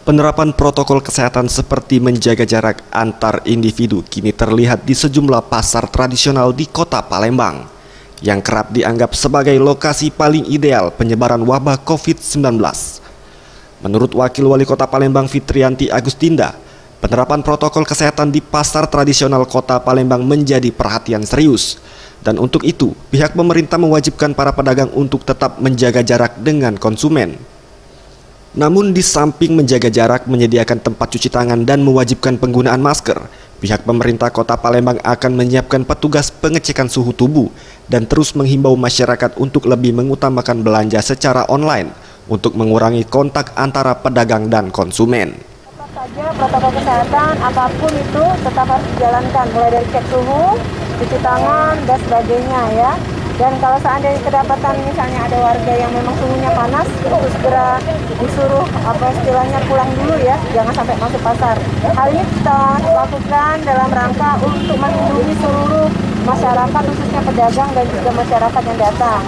Penerapan protokol kesehatan seperti menjaga jarak antar individu kini terlihat di sejumlah pasar tradisional di Kota Palembang, yang kerap dianggap sebagai lokasi paling ideal penyebaran wabah COVID-19. Menurut Wakil Wali Kota Palembang Fitrianti Agustinda, penerapan protokol kesehatan di pasar tradisional Kota Palembang menjadi perhatian serius. Dan untuk itu, pihak pemerintah mewajibkan para pedagang untuk tetap menjaga jarak dengan konsumen. Namun di samping menjaga jarak, menyediakan tempat cuci tangan dan mewajibkan penggunaan masker, pihak pemerintah Kota Palembang akan menyiapkan petugas pengecekan suhu tubuh dan terus menghimbau masyarakat untuk lebih mengutamakan belanja secara online untuk mengurangi kontak antara pedagang dan konsumen. Saja protokol kesehatan apapun itu tetap harus dijalankan, mulai dari cek suhu, cuci tangan dan sebagainya ya. Dan kalau seandainya kedapatan misalnya ada warga yang memang suhunya panas, itu segera disuruh istilahnya pulang dulu ya, jangan sampai masuk pasar. Hal ini kita lakukan dalam rangka untuk melindungi seluruh masyarakat, khususnya pedagang dan juga masyarakat yang datang.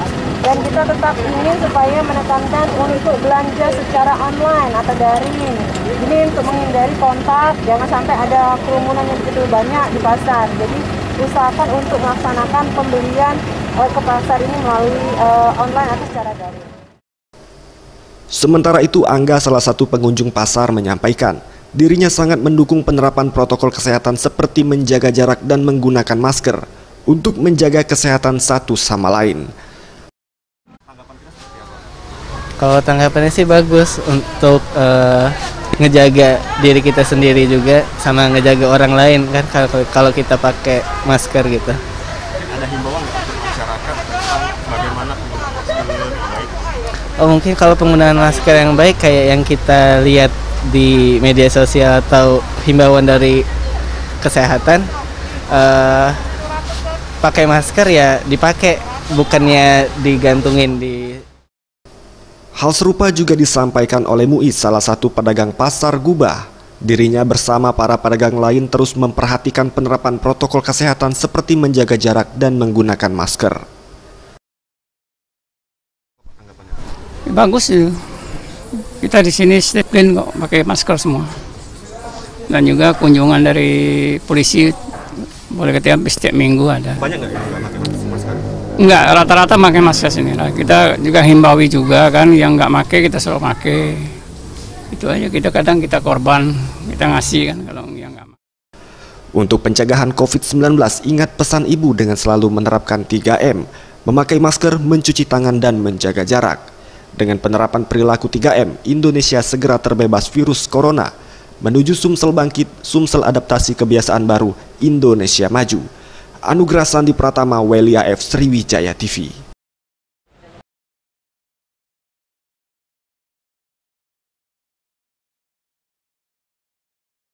Dan kita tetap ingin supaya menekankan untuk belanja secara online atau daring. Ini untuk menghindari kontak, jangan sampai ada kerumunan yang begitu banyak di pasar. Jadi usahakan untuk melaksanakan pembelian ke pasar ini melalui online atau secara daring. Sementara itu, Angga, salah satu pengunjung pasar, menyampaikan dirinya sangat mendukung penerapan protokol kesehatan seperti menjaga jarak dan menggunakan masker untuk menjaga kesehatan satu sama lain. Kalau tanggapannya sih bagus untuk ngejaga diri kita sendiri juga sama ngejaga orang lain kan kalau kita pakai masker gitu. Ada himbauan nggak untuk masyarakat tentang bagaimana penggunaan masker yang baik? Oh, mungkin kalau penggunaan masker yang baik kayak yang kita lihat di media sosial atau himbauan dari kesehatan, pakai masker ya dipakai, bukannya digantungin di. Hal serupa juga disampaikan oleh Muiz, salah satu pedagang pasar Gubah. Dirinya bersama para pedagang lain terus memperhatikan penerapan protokol kesehatan seperti menjaga jarak dan menggunakan masker. Bagus sih, kita di sini disiplin kok pakai masker semua. Dan juga kunjungan dari polisi boleh setiap minggu ada. Banyak nggak yang nggak pakai masker? Enggak, rata-rata pakai masker sini lah. Kita juga himbawi juga kan, yang nggak pakai kita selalu pakai. Itu aja, kita kadang kita korban, kita ngasih kan kalau yang nggak. Untuk pencegahan COVID-19, ingat pesan ibu dengan selalu menerapkan 3M, memakai masker, mencuci tangan, dan menjaga jarak. Dengan penerapan perilaku 3M, Indonesia segera terbebas virus corona. Menuju Sumsel Bangkit, Sumsel Adaptasi Kebiasaan Baru, Indonesia Maju. Anugerah Sandi Pratama, Welia F, Sriwijaya TV.